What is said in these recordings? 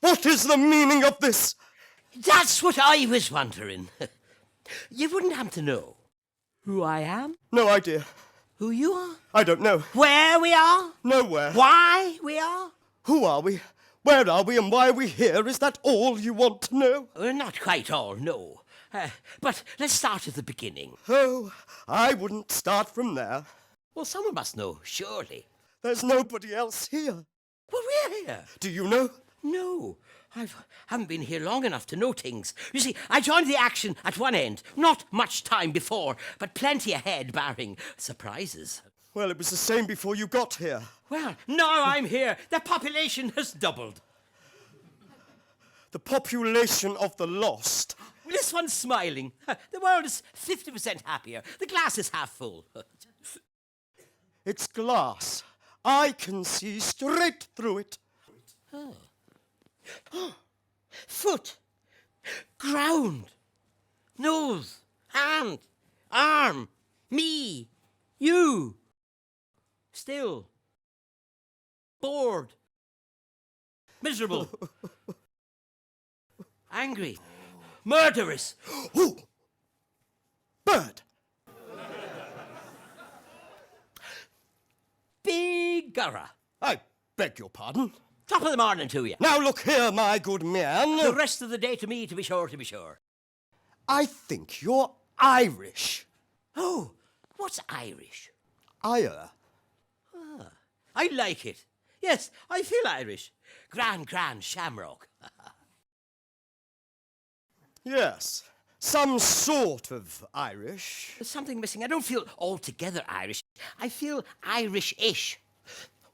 What is the meaning of this? That's what I was wondering. You wouldn't happen to know who I am? No idea. Who you are? I don't know. Where we are? Nowhere. Why we are? Who are we? Where are we and why are we here? Is that all you want to know? Not quite all, no. But let's start at the beginning. Oh, I wouldn't start from there. Well, someone must know, surely. There's nobody else here. Well, we're here. Do you know? No, I haven't been here long enough to know things. You see, I joined the action at one end, not much time before, but plenty ahead, barring surprises. Well, it was the same before you got here. Well, now I'm here. The population has doubled. The population of the lost. This one's smiling. The world is 50% happier. The glass is half full. It's glass. I can see straight through it. Oh. Foot. Ground. Nose. Hand. Arm. Me. You. Still. Bored. Miserable. Angry. Murderous. Ooh. Bird. Bigara. I beg your pardon. Top of the morning to you. Now look here, my good man. The rest of the day to me, to be sure, to be sure. I think you're Irish. Oh, what's Irish? Ire. Ah, I like it. Yes, I feel Irish. Grand shamrock. Yes, some sort of Irish. There's something missing. I don't feel altogether Irish. I feel Irish-ish.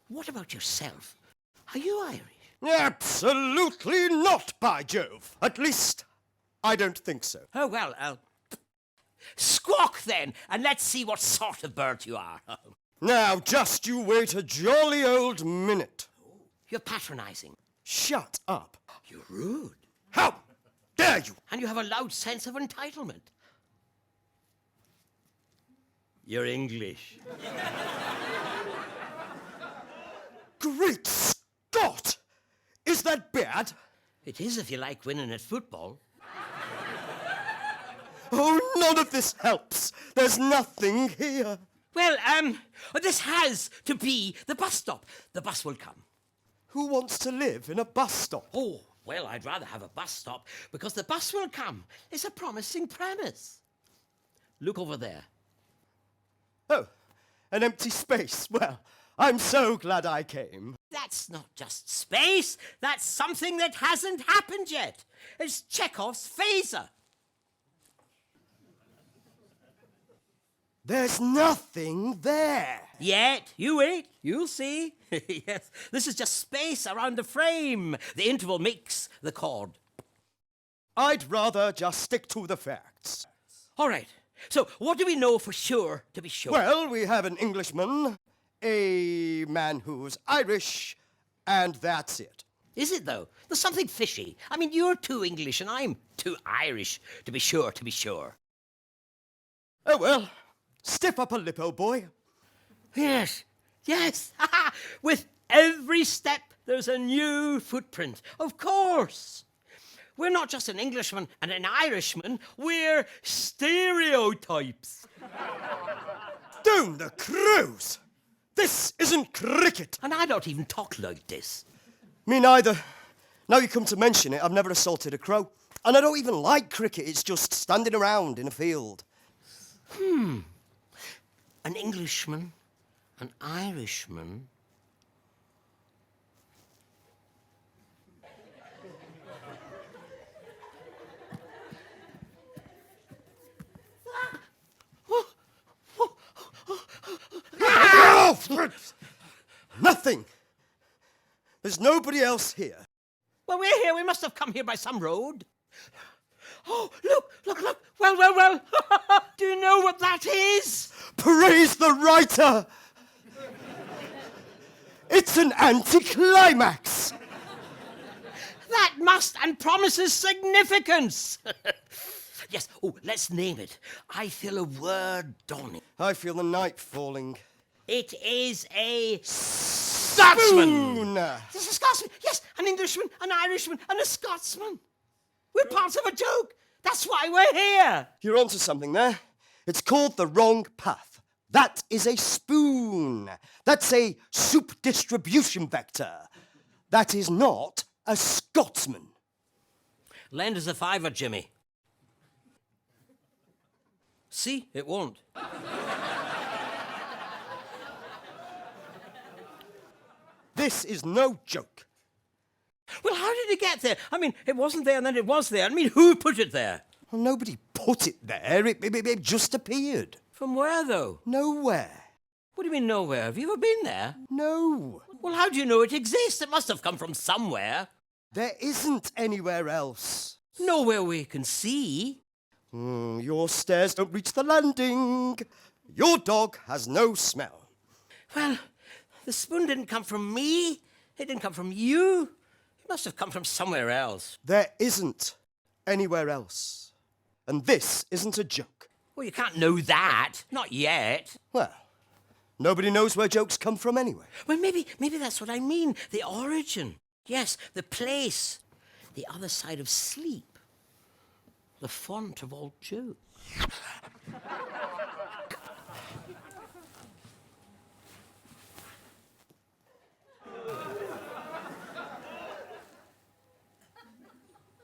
What about yourself? Are you Irish? Absolutely not, by Jove. At least, I don't think so. Oh, well, squawk then, and let's see what sort of bird you are. Now, just you wait a jolly old minute. You're patronising. Shut up. You're rude. How dare you? And you have a loud sense of entitlement. You're English. Great Scott! Is that bad? It is if you like winning at football. Oh, none of this helps. There's nothing here. Well, this has to be the bus stop. The bus will come. Who wants to live in a bus stop? Oh, well, I'd rather have a bus stop because the bus will come. It's a promising premise. Look over there. Oh, an empty space. Well, I'm so glad I came. That's not just space. That's something that hasn't happened yet. It's Chekhov's phaser. There's nothing there. Yet. You wait. You'll see. Yes, this is just space around the frame. The interval makes the chord. I'd rather just stick to the facts. All right. So, what do we know for sure, to be sure? Well, we have an Englishman, a man who's Irish, and that's it. Is it, though? There's something fishy. I mean, you're too English and I'm too Irish, to be sure, to be sure. Oh, well, stiff upper lip, old boy. Yes, yes. With every step, there's a new footprint. Of course. We're not just an Englishman and an Irishman. We're stereotypes. Down the cruise! This isn't cricket. And I don't even talk like this. Me neither. Now you come to mention it, I've never assaulted a crow. And I don't even like cricket, it's just standing around in a field. An Englishman, an Irishman. Nothing. There's nobody else here. Well, we're here. We must have come here by some road. Oh, look. Well. Do you know what that is? Praise the writer! It's an anticlimax! That must and promises significance. Yes, let's name it. I feel a word dawning. I feel the night falling. It is a Scotsman. Spoon! This is a Scotsman. Yes, an Englishman, an Irishman, and a Scotsman. We're part of a joke. That's why we're here. You're onto something there. It's called the wrong path. That is a spoon. That's a soup distribution vector. That is not a Scotsman. Lend us a fiver, Jimmy. See, it won't. This is no joke. Well, how did it get there? I mean, it wasn't there and then it was there. I mean, who put it there? Well, nobody put it there. It just appeared. From where, though? Nowhere. What do you mean nowhere? Have you ever been there? No. Well, how do you know it exists? It must have come from somewhere. There isn't anywhere else. Nowhere we can see. Your stairs don't reach the landing. Your dog has no smell. Well, the spoon didn't come from me. It didn't come from you. It must have come from somewhere else. There isn't anywhere else. And this isn't a joke. Well, you can't know that. Not yet. Well, nobody knows where jokes come from anyway. Well, maybe that's what I mean. The origin. Yes, the place. The other side of sleep. The font of all jokes.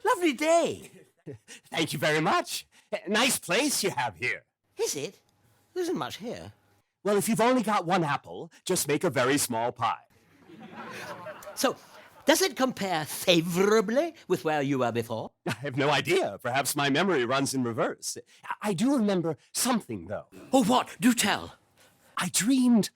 Lovely day. Thank you very much. Nice place you have here. Is it? There isn't much here. Well, if you've only got one apple, just make a very small pie. So, does it compare favorably with where you were before? I have no idea. Perhaps my memory runs in reverse. I do remember something, though. Oh, what? Do tell. I dreamed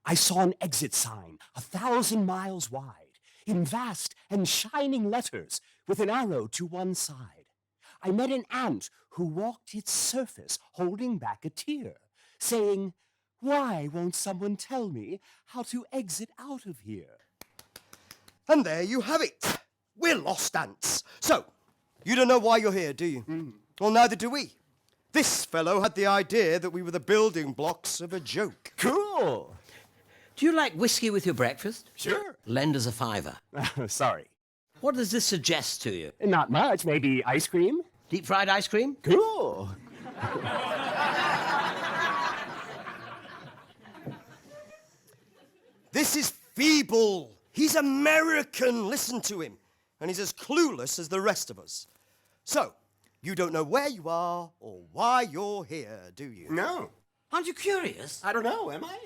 I saw an exit sign 1,000 miles wide, in vast and shining letters, with an arrow to one side. I met an ant who walked its surface, holding back a tear, saying, "Why won't someone tell me how to exit out of here?" And there you have it. We're lost ants. So, you don't know why you're here, do you? Well, neither do we. This fellow had the idea that we were the building blocks of a joke. Cool. Do you like whiskey with your breakfast? Sure. Lend us a fiver. Sorry. What does this suggest to you? Not much. Maybe ice cream? Deep fried ice cream? Cool. This is feeble. He's American. Listen to him. And he's as clueless as the rest of us. So, you don't know where you are or why you're here, do you? No. Aren't you curious? I don't know, am I?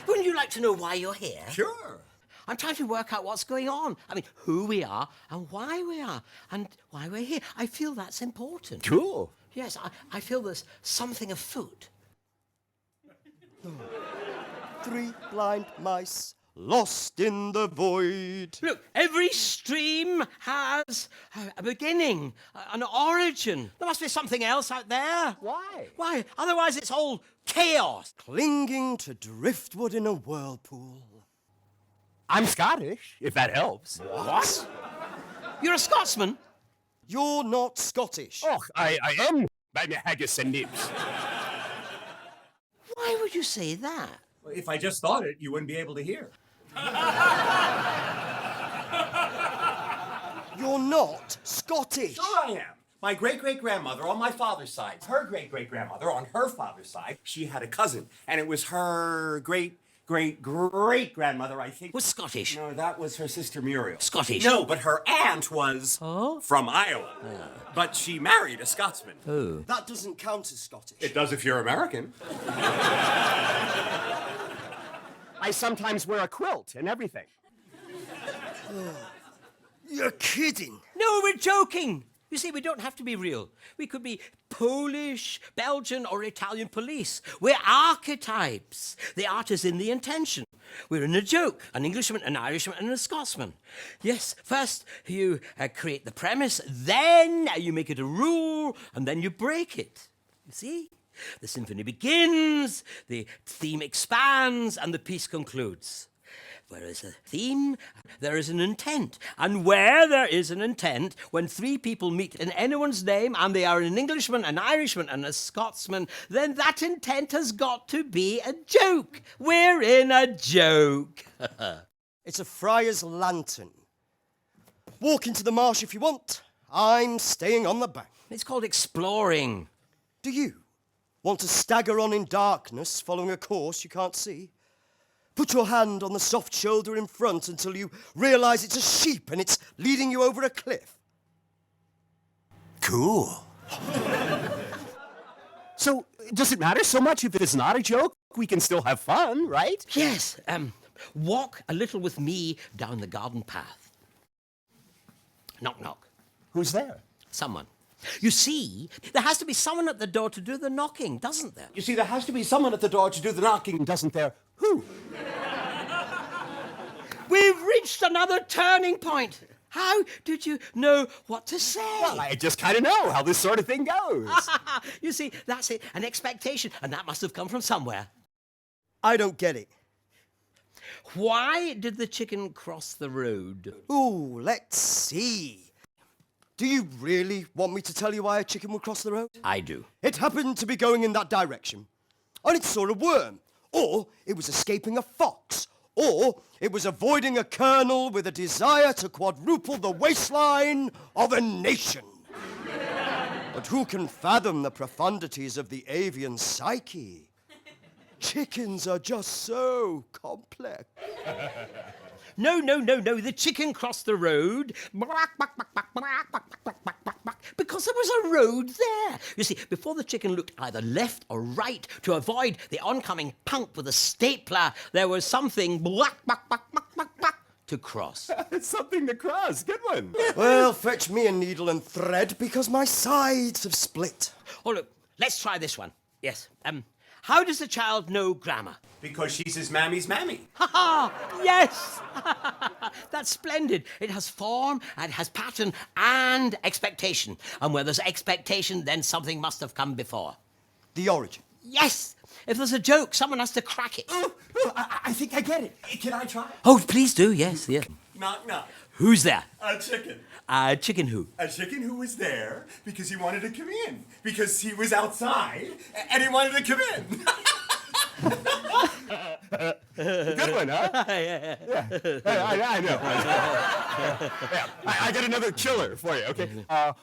Wouldn't you like to know why you're here? Sure. I'm trying to work out what's going on. I mean, who we are and why we are and why we're here. I feel that's important. Cool. Yes, I feel there's something afoot. 3 blind mice lost in the void. Look, every stream has a beginning, an origin. There must be something else out there. Why? Why? Otherwise it's all chaos. Clinging to driftwood in a whirlpool. I'm Scottish, if that helps. What? You're a Scotsman? You're not Scottish. Oh, I am. By my haggis and nips. Why would you say that? If I just thought it, you wouldn't be able to hear. You're not Scottish. Sure I am. My great-great-grandmother on my father's side, her great-great-grandmother on her father's side, she had a cousin, and it was her great-great-great-grandmother, I think. Was Scottish. No, that was her sister Muriel. Scottish. No, but her aunt was from Iowa. But she married a Scotsman. Oh. That doesn't count as Scottish. It does if you're American. I sometimes wear a quilt and everything. You're kidding. No, we're joking. You see, we don't have to be real. We could be Polish, Belgian, or Italian police. We're archetypes. The art is in the intention. We're in a joke. An Englishman, an Irishman, and a Scotsman. Yes, first you create the premise, then you make it a rule, and then you break it. You see? The symphony begins, the theme expands, and the piece concludes. Where is a theme, there is an intent. And where there is an intent, when three people meet in anyone's name and they are an Englishman, an Irishman, and a Scotsman, then that intent has got to be a joke. We're in a joke. It's a friar's lantern. Walk into the marsh if you want. I'm staying on the bank. It's called exploring. Do you want to stagger on in darkness, following a course you can't see? Put your hand on the soft shoulder in front until you realize it's a sheep and it's leading you over a cliff. Cool. So, does it matter so much if it is not a joke? We can still have fun, right? Yes, walk a little with me down the garden path. Knock, knock. Who's there? Someone. You see, there has to be someone at the door to do the knocking, doesn't there? You see, there has to be someone at the door to do the knocking. Doesn't there? Who? We've reached another turning point. How did you know what to say? Well, I just kind of know how this sort of thing goes. You see, that's it, an expectation, and that must have come from somewhere. I don't get it. Why did the chicken cross the road? Ooh, let's see. Do you really want me to tell you why a chicken would cross the road? I do. It happened to be going in that direction. And it saw a worm. Or it was escaping a fox. Or it was avoiding a colonel with a desire to quadruple the waistline of a nation. But who can fathom the profundities of the avian psyche? Chickens are just so complex. No. The chicken crossed the road because there was a road there. You see, before the chicken looked either left or right to avoid the oncoming punk with a stapler, there was something to cross. It's something to cross. Good one. Well, fetch me a needle and thread because my sides have split. Oh, look, let's try this one. Yes. How does the child know grammar? Because she's his mammy's mammy. Ha ha! Yes! That's splendid. It has form, and it has pattern, and expectation. And where there's expectation, then something must have come before. The origin. Yes! If there's a joke, someone has to crack it. Oh, I think I get it. Can I try? Oh, please do, yes. Knock, knock. Who's there? A chicken. Chicken who? A chicken who was there because he wanted to come in. Because he was outside and he wanted to come in. Good one, huh? Yeah. I know. Yeah, I got another killer for you, okay?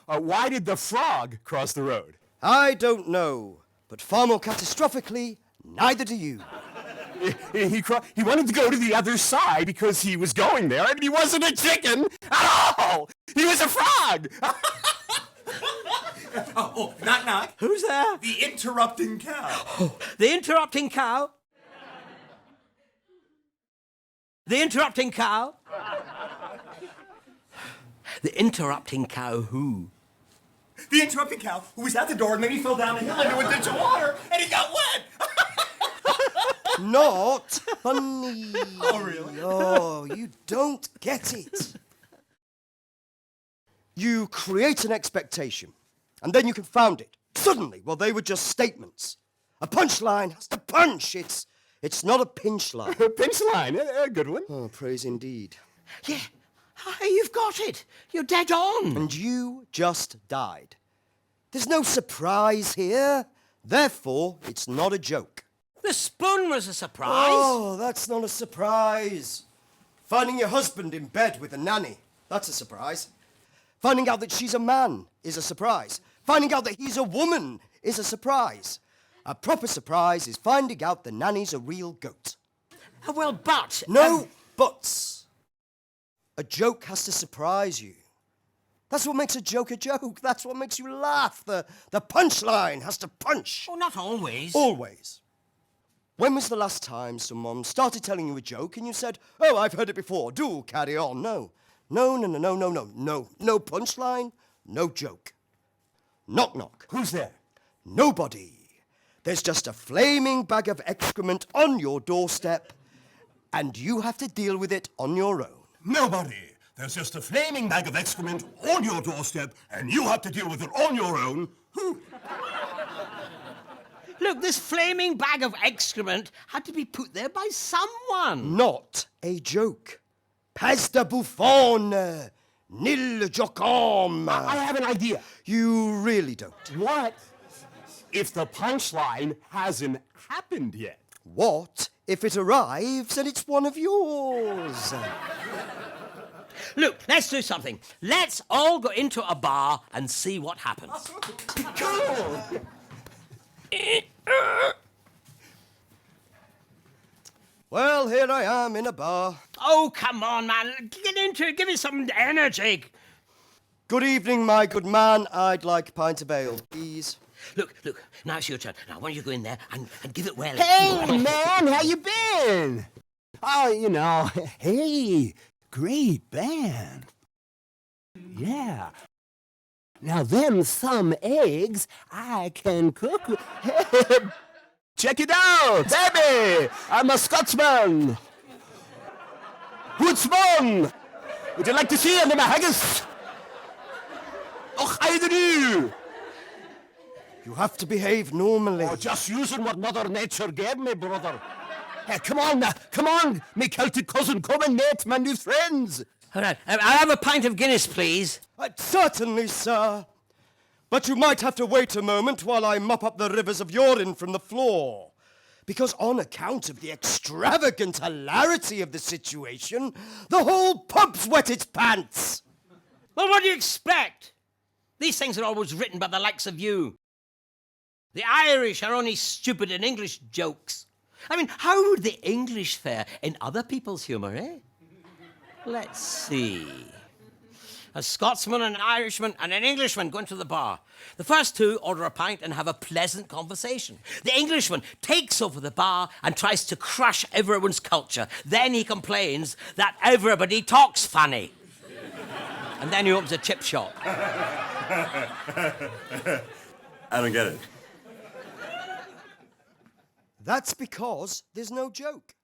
Why did the frog cross the road? I don't know, but far more catastrophically, neither do you. He wanted to go to the other side because he was going there, and he wasn't a chicken at all! He was a frog! Oh, knock, knock. Who's there? The interrupting cow. Oh, the interrupting cow? The interrupting cow? The interrupting cow who? The interrupting cow who was at the door and then he fell down the hill into a ditch of water and he got wet. Not funny. Oh, really? Oh, you don't get it. You create an expectation, and then you confound it. Suddenly, well, they were just statements. A punchline has to punch. It's not a pinch line. Pinch line, a good one. Oh, praise indeed. Yeah, you've got it. You're dead on. And you just died. There's no surprise here. Therefore, it's not a joke. The spoon was a surprise. Oh, that's not a surprise. Finding your husband in bed with a nanny, that's a surprise. Finding out that she's a man is a surprise. Finding out that he's a woman is a surprise. A proper surprise is finding out the nanny's a real goat. Well, but... No buts. A joke has to surprise you. That's what makes a joke a joke. That's what makes you laugh. The punchline has to punch. Oh, not always. Always. When was the last time someone started telling you a joke and you said, "Oh, I've heard it before, do carry on"? No. No punchline, no joke. Knock, knock. Who's there? Nobody. There's just a flaming bag of excrement on your doorstep, and you have to deal with it on your own. Nobody. There's just a flaming bag of excrement on your doorstep, and you have to deal with it on your own. Look, this flaming bag of excrement had to be put there by someone. Not a joke. Pas de bouffon, nil jocom. I have an idea. You really don't. What if the punchline hasn't happened yet? What if it arrives and it's one of yours? Look, let's do something. Let's all go into a bar and see what happens. Cool. Well, here I am in a bar. Oh, come on, man. Get into it. Give me some energy. Good evening, my good man. I'd like a pint of ale, please. Look, now it's your turn. Now, why don't you go in there and give it well? Hey, man, how you been? Oh, hey, great band. Yeah. Now, them some eggs I can cook. Check it out, baby! I'm a Scotsman. Woodsman! Would you like to see under my haggis? Och, I do. You have to behave normally. Oh, just using what Mother Nature gave me, brother. Hey, come on now, come on, me Celtic cousin, come and meet my new friends. All right, I'll have a pint of Guinness, please. Certainly, sir. But you might have to wait a moment while I mop up the rivers of urine from the floor. Because on account of the extravagant hilarity of the situation, the whole pub's wet its pants. Well, what do you expect? These things are always written by the likes of you. The Irish are only stupid in English jokes. I mean, how would the English fare in other people's humour, eh? Let's see. A Scotsman, an Irishman, and an Englishman go into the bar. The first two order a pint and have a pleasant conversation. The Englishman takes over the bar and tries to crush everyone's culture. Then he complains that everybody talks funny. And then he opens a chip shop. I don't get it. That's because there's no joke.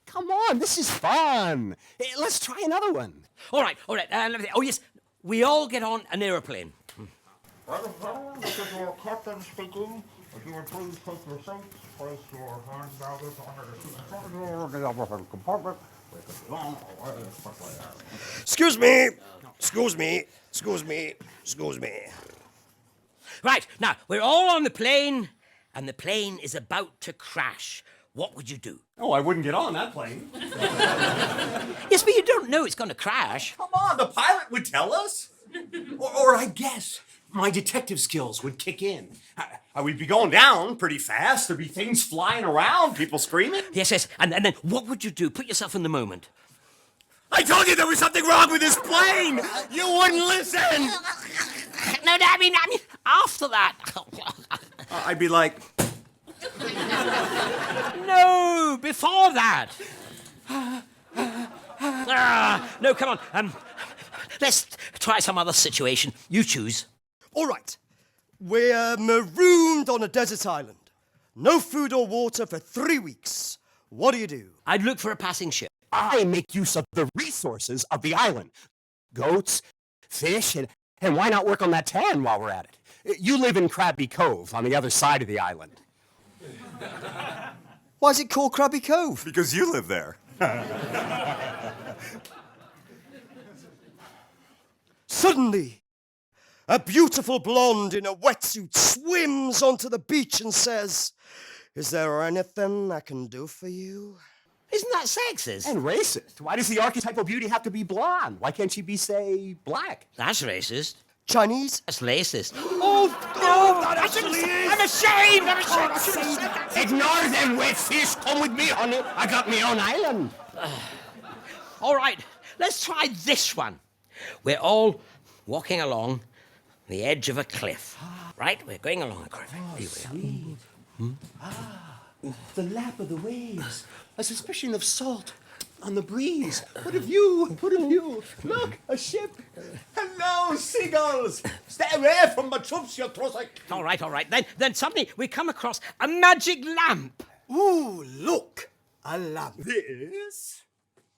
Come on, this is fun. Hey, let's try another one. All right. Oh, yes, we all get on an aeroplane. This is your captain speaking. If you would please take your seats, place your hands down under the seat in front of you in the overhead compartment. We could be on our way quickly. Excuse me. Excuse me. Excuse me. Excuse me. Right, now, we're all on the plane, and the plane is about to crash. What would you do? Oh, I wouldn't get on that plane. Yes, but you don't know it's going to crash. Come on, the pilot would tell us. Or I guess my detective skills would kick in. I would be going down pretty fast. There'd be things flying around, people screaming. Yes, and then what would you do? Put yourself in the moment. I told you there was something wrong with this plane. You wouldn't listen. No, I mean, after that. I'd be like, No, before that. No, come on. Let's try some other situation. You choose. All right. We're marooned on a desert island. No food or water for 3 weeks. What do you do? I'd look for a passing ship. I make use of the resources of the island. Goats, fish, and why not work on that tan while we're at it? You live in Krabby Cove on the other side of the island. Why is it called Krabby Cove? because you live there. Suddenly, a beautiful blonde in a wetsuit swims onto the beach and says, "Is there anything I can do for you?" Isn't that sexist? And racist. Why does the archetypal beauty have to be blonde? Why can't she be, say, black? That's racist. Chinese? That's racist. That actually is! I'm ashamed! I'm ashamed! I should have said that. Ignore them, wet fish. Come with me, honey. I got me own island. All right, let's try this one. We're all walking along the edge of a cliff. Right? We're going along a cliff. Here we are. The lap of the waves. A suspicion of salt on the breeze. What of you? What of you? Look, a ship. Hello, seagulls! Stay away from my troops, you Trossek! All right. Then suddenly we come across a magic lamp. Ooh, look! A lamp. This?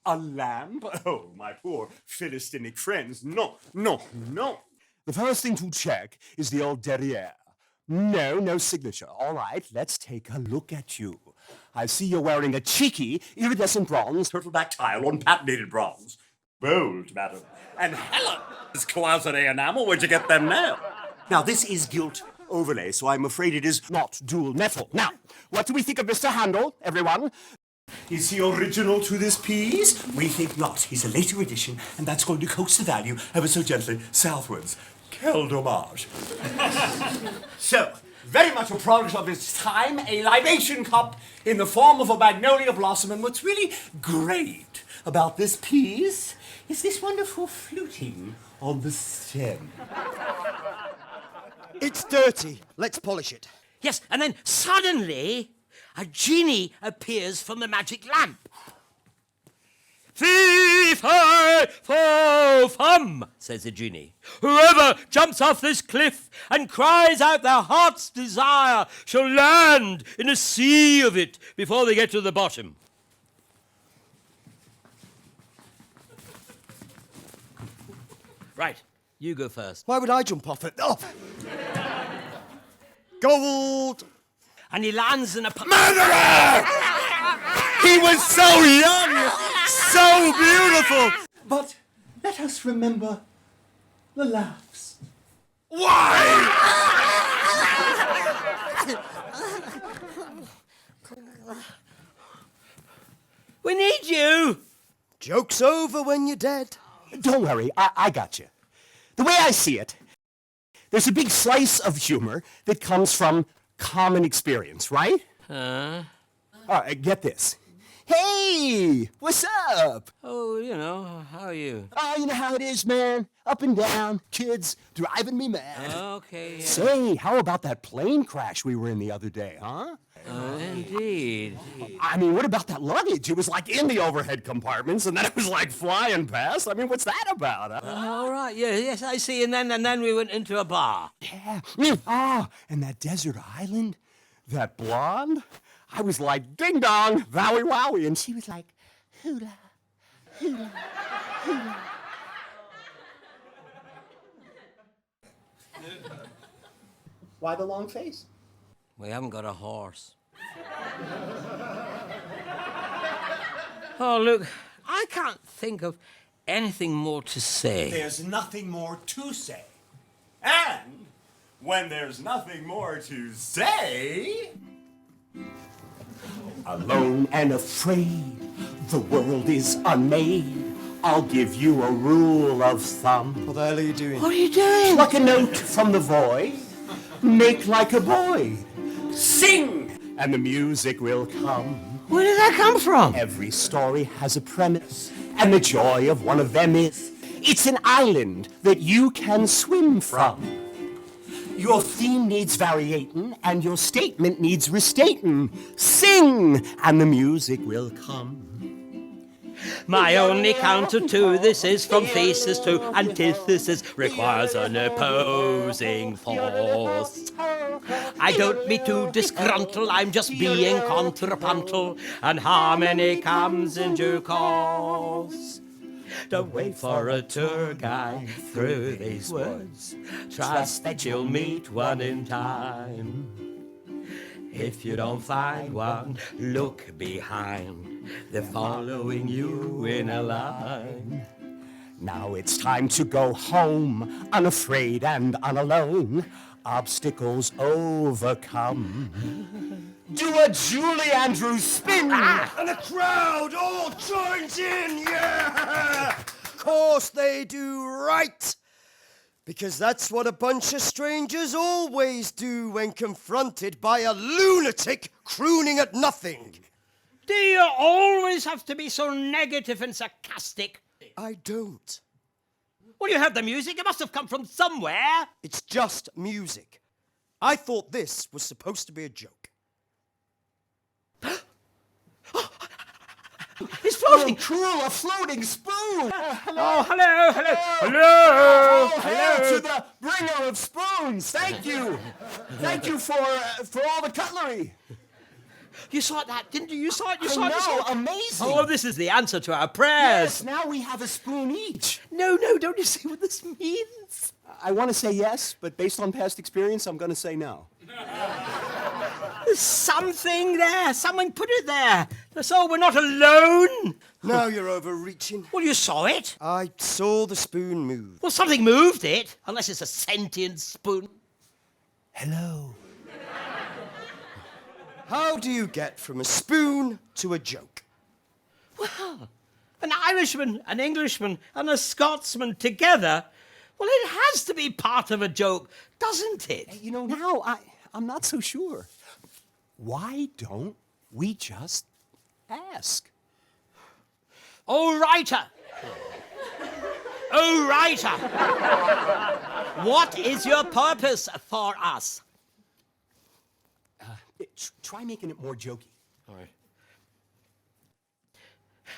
A lamp? Oh, my poor Philistinic friends. No, no, no. The first thing to check is the old derrière. No signature. All right, let's take a look at you. I see you're wearing a cheeky, iridescent bronze. Turtleback tile on patinated bronze. Bold, madam. And hella is clousery enamel. Where'd you get them now? Now, this is gilt overlay, so I'm afraid it is Not dual metal. Now, what do we think of Mr. Handel, everyone? Is he original to this piece? We think not. He's a later edition, and that's going to coax the value ever so gently southwards. Quel dommage. So, very much a product of its time, a libation cup in the form of a magnolia blossom, and what's really great about this piece is this wonderful fluting on the stem. It's dirty. Let's polish it. Yes, and then suddenly a genie appears from the magic lamp. Fee, fi, fo, fum, says the genie. Whoever jumps off this cliff and cries out their heart's desire shall land in a sea of it before they get to the bottom. Right, you go first. Why would I jump off it? Oh! Gold! And he lands in a... Murderer! He was so young, so beautiful. But let us remember the laughs. Why? We need you! Joke's over when you're dead. Don't worry, I got you. The way I see it, there's a big slice of humor that comes from common experience, right? All right, get this. Hey, what's up? Oh, you know, how are you? Oh, you know how it is, man. Up and down, kids driving me mad. Okay, yeah. Say, how about that plane crash we were in the other day, huh? Indeed. I mean, what about that luggage? It was like in the overhead compartments, and then it was like flying past. I mean, what's that about? Huh? All right, yeah, yes, I see. And then we went into a bar. Yeah. Oh, and that desert island, that blonde. I was like, ding dong, vowie wowie, and she was like, hula, hula, hula. Why the long face? We haven't got a horse. Oh, look, I can't think of anything more to say. There's nothing more to say. And when there's nothing more to say... Alone and afraid, the world is unmade. I'll give you a rule of thumb. What the hell are you doing? What are you doing? Pluck a note from the void, make like a boy, sing, and the music will come. Where did that come from? Every story has a premise, and the joy of one of them is it's an island that you can swim from. Your theme needs variating, and your statement needs restating. Sing, and the music will come. My only counter to this is from thesis to antithesis requires an opposing force. I don't mean to disgruntle, I'm just being contrapuntal, and harmony comes in due course. Don't wait for a tour guide through these woods. Trust that you'll meet one in time. If you don't find one, look behind. They're following you in a line. Now it's time to go home, unafraid and unalone. Obstacles overcome. do a Julie Andrews spin. And the crowd all joins in, yeah! Of course they do, right? Because that's what a bunch of strangers always do when confronted by a lunatic crooning at nothing. Do you always have to be so negative and sarcastic? I don't. Well, you heard the music. It must have come from somewhere. It's just music. I thought this was supposed to be a joke. It's floating. Cool, a floating spoon. Oh, hello, hello, hello, Oh, hail hello. to the bringer of spoons. Thank you. Thank you for all the cutlery. You saw that, didn't you? You saw it, you saw it. you saw No, it. amazing. Oh, this is the answer to our prayers. Yes, now we have a spoon each. No, don't you see what this means? I want to say yes, but based on past experience, I'm going to say no. There's something there. Someone put it there. So we're not alone. Now you're overreaching. Well, you saw it. I saw the spoon move. Well, something moved it, unless it's a sentient spoon. Hello. How do you get from a spoon to a joke? Well, an Irishman, an Englishman, and a Scotsman together, well, it has to be part of a joke, doesn't it? You know, now I'm not so sure. Why don't we just ask? Oh, writer! Oh, writer! What is your purpose for us? Try making it more jokey.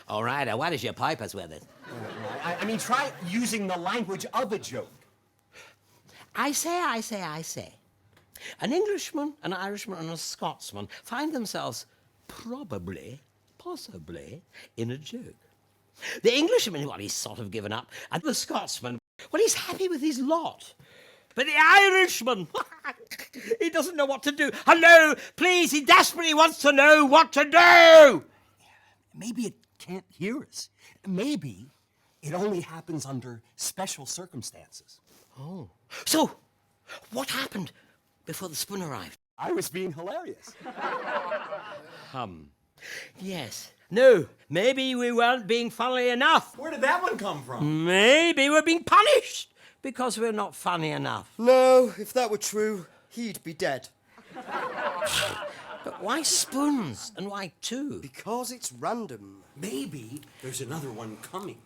All right, what is your purpose with it? I mean, try using the language of a joke. I say. An Englishman, an Irishman, and a Scotsman find themselves possibly, in a joke. The Englishman, well, he's sort of given up, and the Scotsman, well, he's happy with his lot. But the Irishman, he doesn't know what to do. Hello, please, he desperately wants to know what to do. Maybe it can't hear us. Maybe it only happens under special circumstances. Oh. So, what happened before the spoon arrived? I was being hilarious. Yes. No, maybe we weren't being funny enough. Where did that one come from? Maybe we're being punished because we're not funny enough. No, if that were true, he'd be dead. But why spoons and why two? Because it's random. Maybe there's another one coming.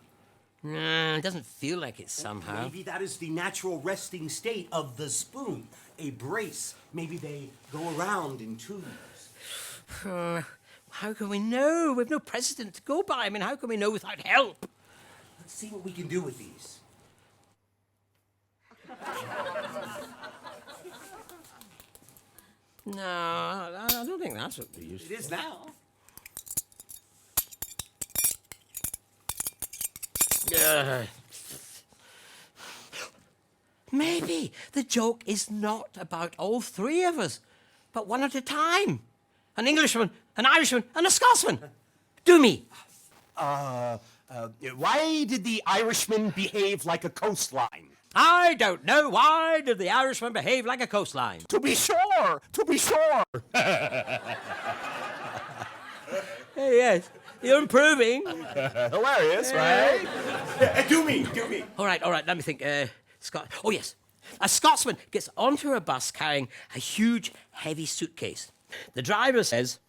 Nah, it doesn't feel like it somehow. Maybe that is the natural resting state of the spoon. A brace. Maybe they go around in twos. How can we know? We've no precedent to go by. I mean, how can we know without help? Let's see what we can do with these. No, I don't think that's what we use. It is now. Maybe the joke is not about all three of us, but one at a time. An Englishman, an Irishman, and a Scotsman. Do me. Why did the Irishman behave like a coastline? I don't know. Why did the Irishman behave like a coastline? To be sure! Hey, yes, you're improving. Hilarious, right? Do me. All right, let me think. Oh, yes. A Scotsman gets onto a bus carrying a huge, heavy suitcase. The driver says,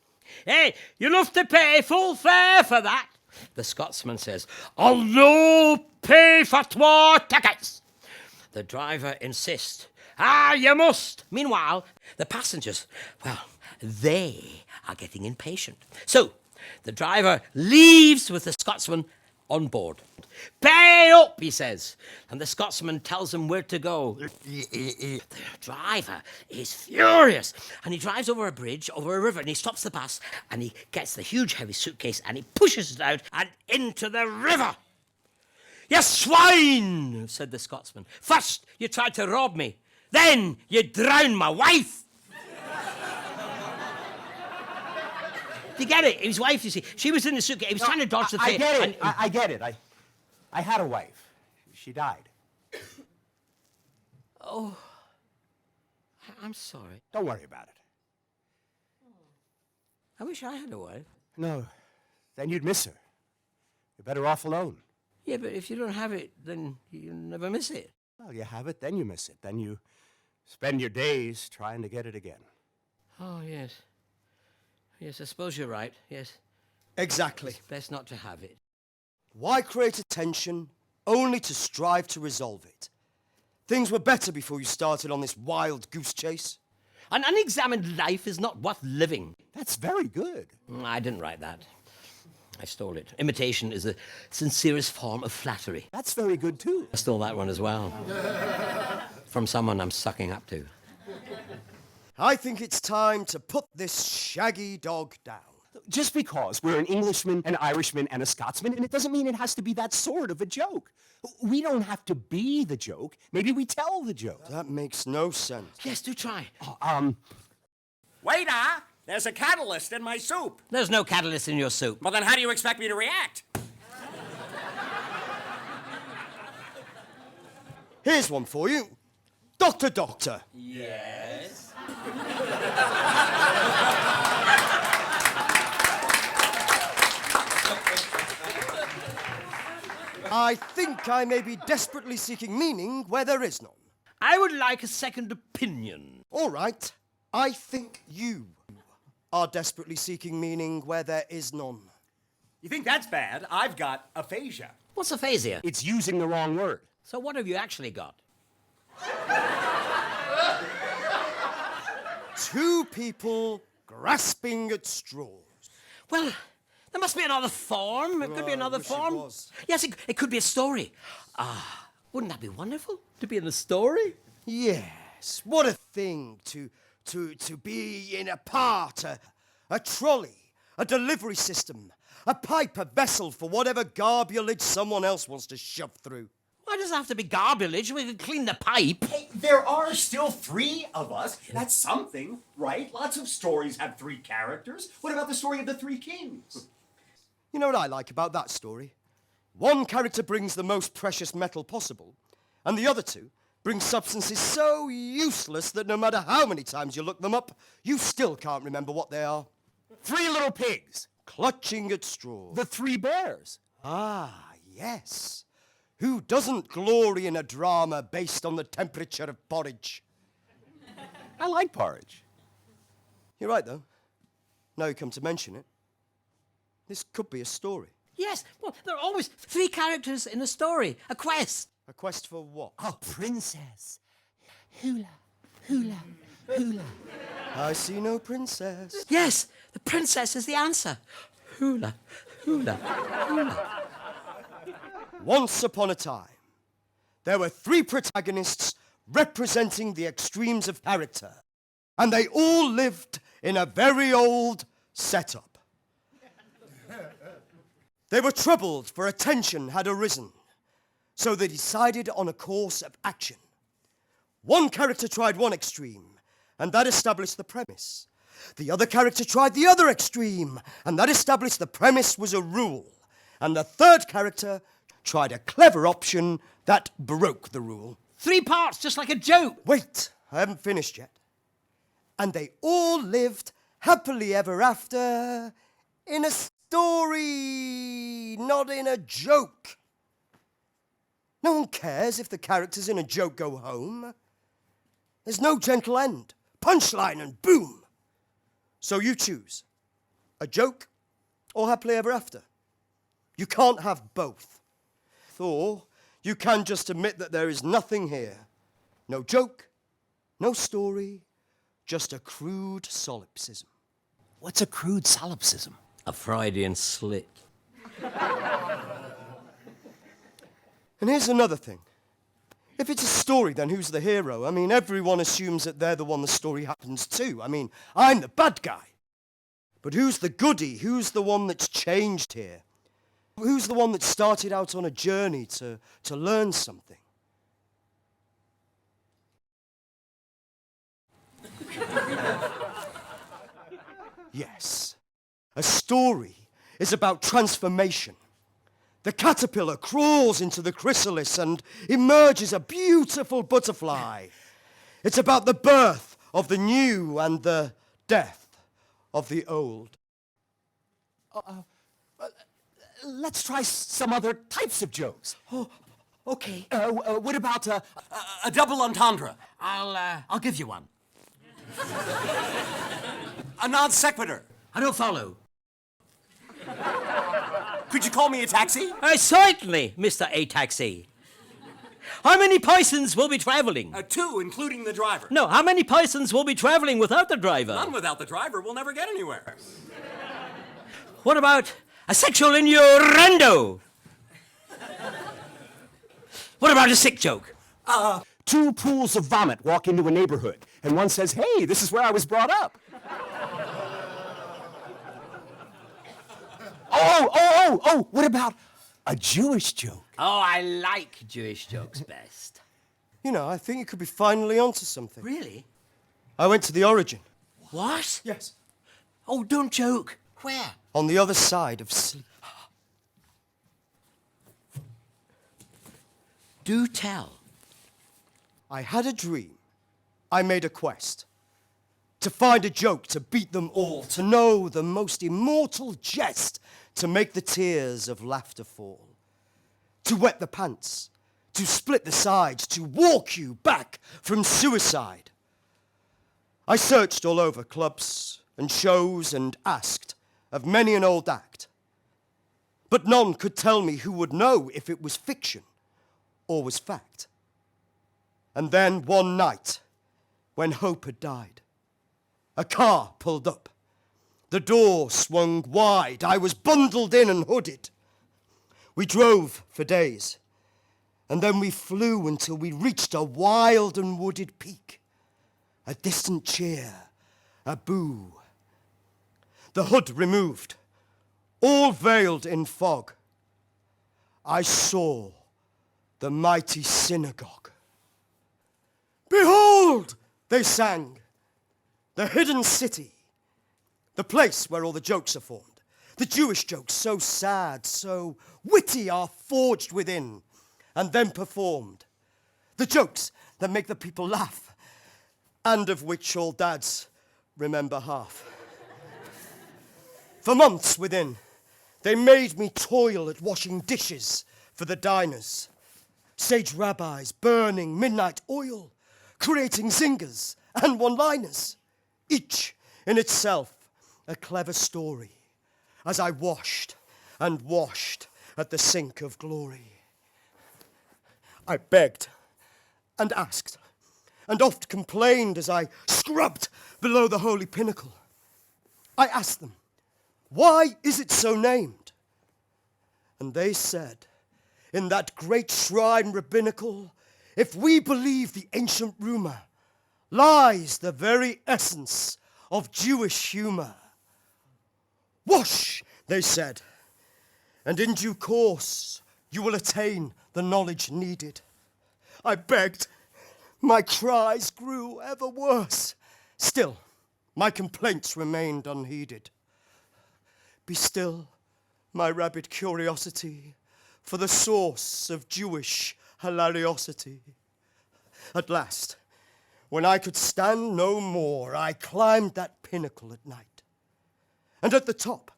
"Hey, you'll have to pay full fare for that." The Scotsman says, "I'll no pay for 2 tickets." The driver insists, "You must." Meanwhile, the passengers, well, they are getting impatient. So, the driver leaves with the Scotsman on board. "Pay up," he says, and the Scotsman tells him where to go. The driver is furious, and he drives over a bridge, over a river, and he stops the bus, and he gets the huge heavy suitcase, and he pushes it out and into the river. "You swine," said the Scotsman. "First you tried to rob me, then you drowned my wife." Do you get it? His wife, you see, she was in the suitcase. He was trying to dodge the I fate. get it. I get it. I had a wife. She died. Oh, I'm sorry. Don't worry about it. I wish I had a wife. No, then you'd miss her. You're better off alone. Yeah, but if you don't have it, then you never miss it. Well, you have it, then you miss it. Then you spend your days trying to get it again. Oh, yes. Yes, I suppose you're right, yes. Exactly. It's best not to have it. Why create a tension only to strive to resolve it? Things were better before you started on this wild goose chase. An unexamined life is not worth living. That's very good. I didn't write that. I stole it. Imitation is the sincerest form of flattery. That's very good, too. I stole that one as well. From someone I'm sucking up to. I think it's time to put this shaggy dog down. Just because we're an Englishman, an Irishman, and a Scotsman, and it doesn't mean it has to be that sort of a joke. We don't have to be the joke. Maybe we tell the joke. That makes no sense. Yes, do try. Waiter, there's a catalyst in my soup. There's no catalyst in your soup. Well, then how do you expect me to react? Here's one for you. Doctor. Yes. I think I may be desperately seeking meaning where there is none. I would like a second opinion. All right. I think you are desperately seeking meaning where there is none. You think that's bad? I've got aphasia. What's aphasia? It's using the wrong word. So what have you actually got? Two people grasping at straws. Well, there must be another form. It could be another wish it form. was. Yes, it could be a story. Wouldn't that be wonderful? To be in the story? Yes, what a thing to be in a part, a trolley, a delivery system, a pipe, a vessel for whatever garbulage someone else wants to shove through. Why does it have to be garbage? We could clean the pipe. Hey, there are still 3 of us. That's something, right? Lots of stories have 3 characters. What about the story of the 3 kings? You know what I like about that story? One character brings the most precious metal possible, and the other 2 bring substances so useless that no matter how many times you look them up, you still can't remember what they are. 3 little pigs. Clutching at straws. The 3 bears. Ah, yes. Who doesn't glory in a drama based on the temperature of porridge? I like porridge. You're right, though. Now you come to mention it. This could be a story. Yes, well, there are always 3 characters in a story. A quest. A quest for what? A princess. Hula, hula, hula. I see no princess. Yes, the princess is the answer. Hula, hula, hula. Once upon a time, there were 3 protagonists representing the extremes of character, and they all lived in a very old setup. They were troubled, for a tension had arisen, so they decided on a course of action. One character tried one extreme, and that established the premise. The other character tried the other extreme, and that established the premise was a rule. And the third character tried a clever option that broke the rule. 3 parts, just like a joke. Wait, I haven't finished yet. And they all lived happily ever after in a story, not in a joke. No one cares if the characters in a joke go home. There's no gentle end, punchline and boom. So you choose, a joke or happily ever after. You can't have both. Or you can just admit that there is nothing here. No joke, no story, just a crude solipsism. What's a crude solipsism? A Freudian slip. And here's another thing. If it's a story, then who's the hero? I mean, everyone assumes that they're the one the story happens to. I mean, I'm the bad guy. But who's the goody? Who's the one that's changed here? Who's the one that started out on a journey to learn something? Yes, a story is about transformation. The caterpillar crawls into the chrysalis and emerges a beautiful butterfly. It's about the birth of the new and the death of the old. Let's try some other types of jokes. Oh, okay. What about a double entendre? I'll give you one. A non sequitur? I don't follow. Could you call me a taxi? Certainly, Mr. A Taxi. How many persons will be traveling? 2, including the driver. No, how many persons will be traveling without the driver? None without the driver. We'll never get anywhere. What about a sexual innuendo? What about a sick joke? 2 pools of vomit walk into a neighborhood, and one says, "Hey, this is where I was brought up." Oh, what about a Jewish joke? Oh, I like Jewish jokes best. You know, I think you could be finally onto something. Really? I went to the origin. What? Yes. Oh, don't joke. Where? On the other side of sleep. Do tell. I had a dream. I made a quest. To find a joke, to beat them all, to know the most immortal jest, to make the tears of laughter fall, to wet the pants, to split the sides, to walk you back from suicide. I searched all over clubs and shows and asked of many an old act, but none could tell me who would know if it was fiction or was fact. And then one night, when hope had died, a car pulled up. The door swung wide. I was bundled in and hooded. We drove for days, and then we flew until we reached a wild and wooded peak. A distant cheer, a boo. The hood removed, all veiled in fog. I saw the mighty synagogue. "Behold," they sang, "the hidden city, the place where all the jokes are formed. The Jewish jokes, so sad, so witty, are forged within and then performed. The jokes that make the people laugh, and of which all dads remember half. For months within, they made me toil at washing dishes for the diners. Sage rabbis burning midnight oil, creating zingers and one-liners, each in itself a clever story, as I washed and washed at the sink of glory. I begged and asked and oft complained as I scrubbed below the holy pinnacle. I asked them, why is it so named? And they said, in that great shrine rabbinical, if we believe the ancient rumor, lies the very essence of Jewish humor. Wash, they said, and in due course you will attain the knowledge needed. I begged. My cries grew ever worse. Still, my complaints remained unheeded. Be still, my rabid curiosity, for the source of Jewish hilariosity. At last, when I could stand no more, I climbed that pinnacle at night. And at the top,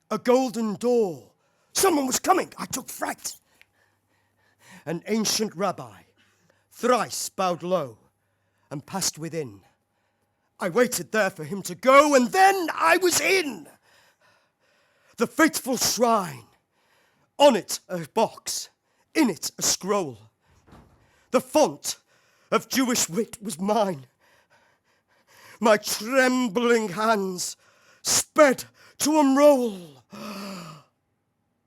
a golden door. Someone was coming. I took fright. An ancient rabbi, thrice bowed low and passed within. I waited there for him to go, and then I was in. The fateful shrine, on it a box, in it a scroll. The font of Jewish wit was mine. My trembling hands sped to unroll.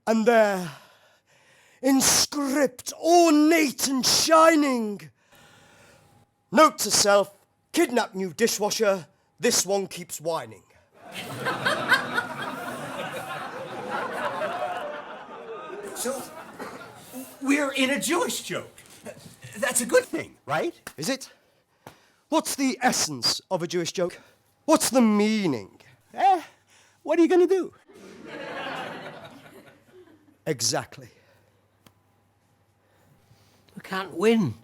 And there, in script ornate and shining, note to self, kidnap new dishwasher, this one keeps whining. So, we're in a Jewish joke. That's a good thing, right? Is it? What's the essence of a Jewish joke? What's the meaning? What are you going to do? Exactly. We can't win.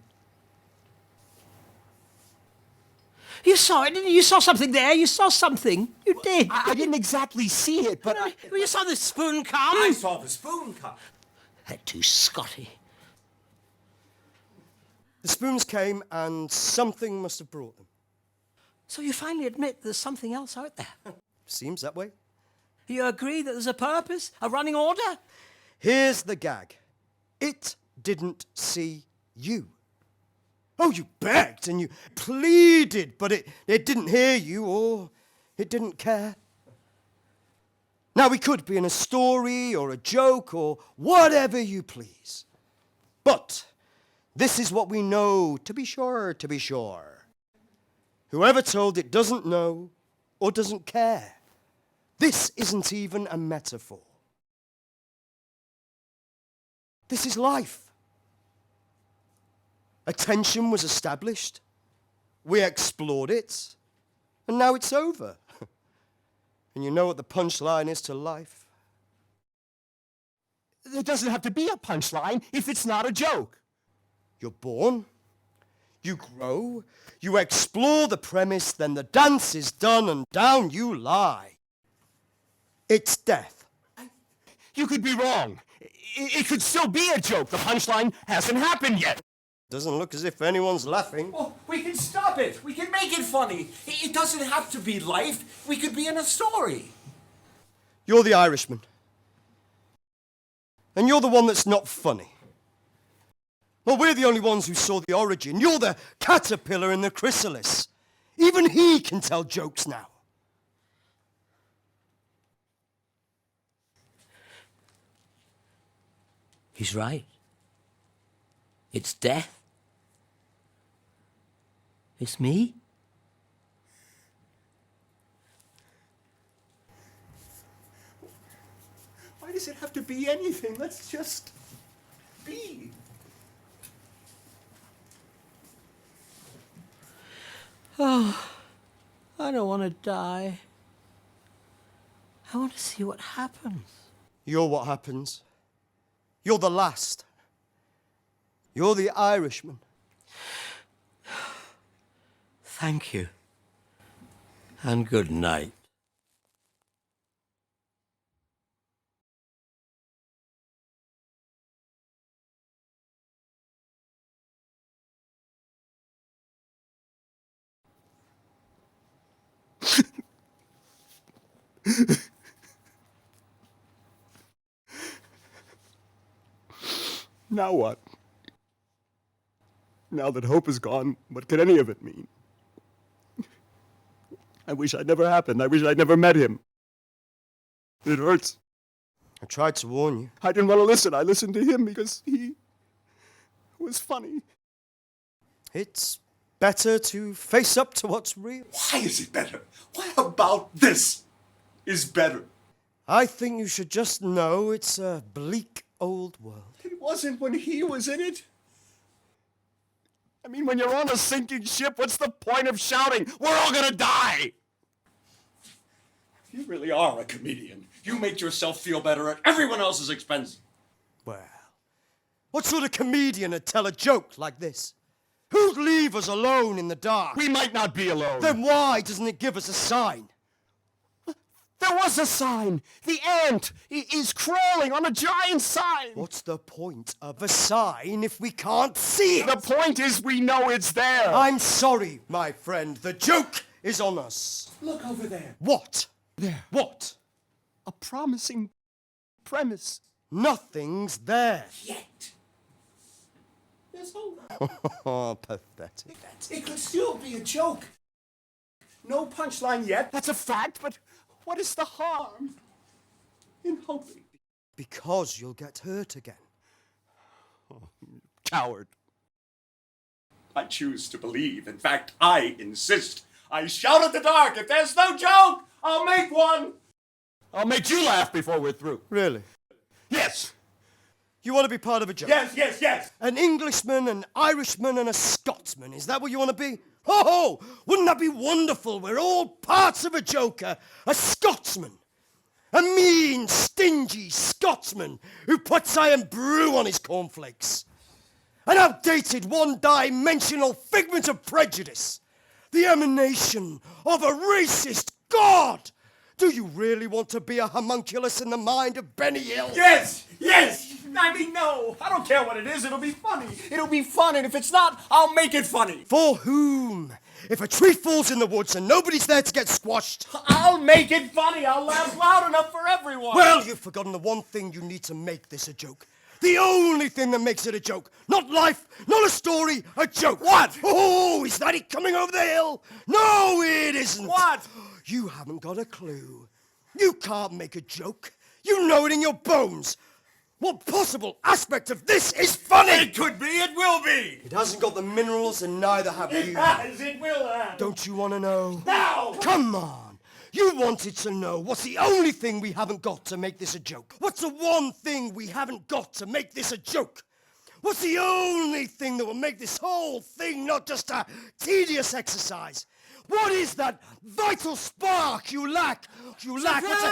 You saw it, didn't you? You saw something there. You saw something. You did. I didn't exactly see it, but You saw the spoon come. I saw the spoon come. They're too Scotty. The spoons came and something must have brought them. So you finally admit there's something else out there. Seems that way. You agree that there's a purpose, a running order? Here's the gag. It didn't see you. Oh, you begged and you pleaded, but it didn't hear you or it didn't care. Now, we could be in a story or a joke or whatever you please. But this is what we know to be sure, to be sure. Whoever told it doesn't know or doesn't care. This isn't even a metaphor. This is life. Attention was established. We explored it. And now it's over. And you know what the punchline is to life? there doesn't have to be a punchline if it's not a joke. You're born, you grow, you explore the premise, then the dance is done and down you lie. It's death. You could be wrong. It could still be a joke. The punchline hasn't happened yet. Doesn't look as if anyone's laughing. Oh, we can stop it. We can make it funny. It doesn't have to be life. We could be in a story. You're the Irishman. And you're the one that's not funny. Well, we're the only ones who saw the origin. You're the caterpillar in the chrysalis. Even he can tell jokes now. He's right. It's death. It's me. Why does it have to be anything? Let's just be. Oh, I don't want to die. I want to see what happens. You're what happens. You're the last. You're the Irishman. Thank you. And good night. Now what? Now that hope is gone, what could any of it mean? I wish I'd never happened. I wish I'd never met him. It hurts. I tried to warn you. I didn't want to listen. I listened to him because he was funny. It's better to face up to what's real. Why is it better? What about this is better? I think you should just know it's a bleak old world. It wasn't when he was in it. I mean, when you're on a sinking ship, what's the point of shouting, "We're all gonna die"? You really are a comedian. You make yourself feel better at everyone else's expense. Well, what sort of comedian would tell a joke like this? Who'd leave us alone in the dark? We might not be alone. Then why doesn't it give us a sign? There was a sign. The ant is crawling on a giant sign. What's the point of a sign if we can't see it? The point is we know it's there. I'm sorry, my friend. The joke is on us. Look over there. What? There. What? A promising premise. Nothing's there. Yet. There's hope. Oh, pathetic. It could still be a joke. No punchline yet. That's a fact, but what is the harm in hoping? Because you'll get hurt again. Coward. I choose to believe. In fact, I insist. I shout at the dark. If there's no joke, I'll make one. I'll make you laugh before we're through. Really? Yes. You want to be part of a joke? Yes, yes, yes. An Englishman, an Irishman, and a Scotsman. Is that what you want to be? Oh, wouldn't that be wonderful? We're all parts of a joker, a Scotsman. A mean, stingy Scotsman who puts iron brew on his cornflakes. An outdated, one-dimensional figment of prejudice. the emanation of a racist god. Do you really want to be a homunculus in the mind of Benny Hill? Yes! Yes! I mean, no. I don't care what it is. It'll be funny. It'll be fun, and if it's not, I'll make it funny. For whom? If a tree falls in the woods and nobody's there to get squashed. I'll make it funny. I'll laugh loud enough for everyone. Well, you've forgotten the one thing you need to make this a joke. The only thing that makes it a joke. Not life, not a story, a joke. What? Oh, is that it coming over the hill? No, it isn't. What? You haven't got a clue. You can't make a joke. You know it in your bones. What possible aspect of this is funny? It could be. It will be. It hasn't got the minerals, and neither have you. It will have. Don't you want to know? Now! Come on. You wanted to know what's the only thing we haven't got to make this a joke. What's the one thing we haven't got to make this a joke? What's the only thing that will make this whole thing not just a tedious exercise? What is that vital spark you lack? You lack what's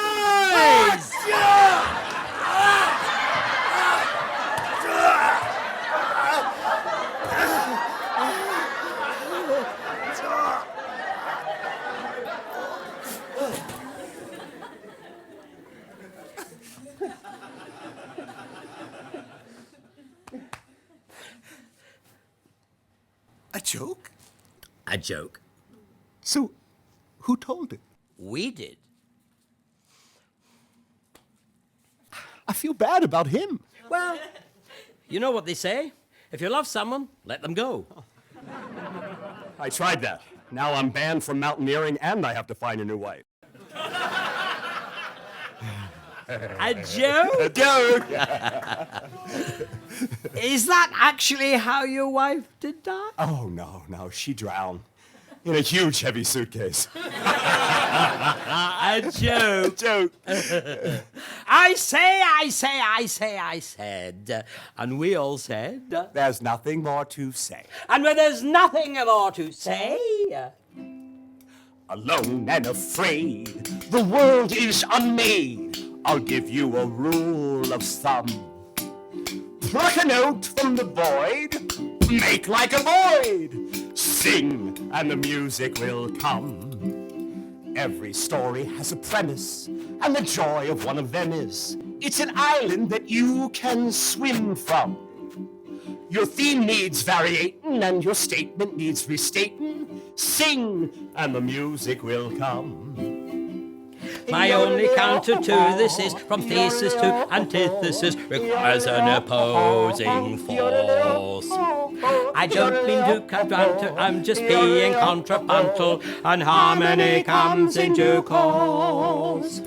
A joke? A joke. So, who told it? We did. I feel bad about him. Well, you know what they say. If you love someone, let them go. I tried that. Now I'm banned from mountaineering and I have to find a new wife. A joke? A joke! Is that actually how your wife did die? Oh, no, she drowned. In a huge, heavy suitcase. A joke. Joke. I said. And we all said. There's nothing more to say. And when there's nothing more to say. Alone and afraid, the world is unmade. I'll give you a rule of thumb. Pluck a note from the void, make like a void. Sing, and the music will come. Every story has a premise, and the joy of one of them is it's an island that you can swim from. Your theme needs variating, and your statement needs restating. Sing, and the music will come. My only counter to this is from thesis to antithesis requires an opposing force. I don't mean to counter, I'm just being contrapuntal, and harmony comes into course.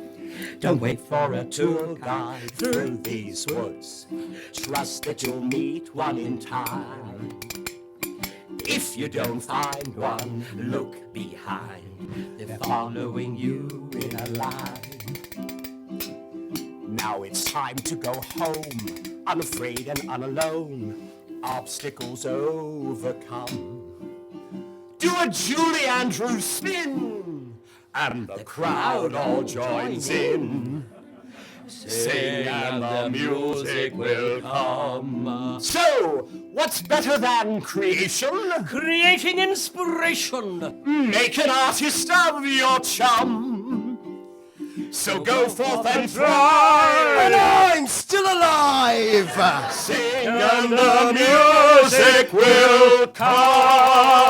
Don't wait for a tour guide through these woods. Trust that you'll meet one in time. If you don't find one, look behind. They're following you in a line. Now it's time to go home, unafraid and unalone. Obstacles overcome. Do a Julie Andrews spin, and the crowd all joins in. Sing and the music will come. So, what's better than creation? Creating inspiration. Make an artist of your chum. So go forth and try. And I'm still alive! Sing and the music will come.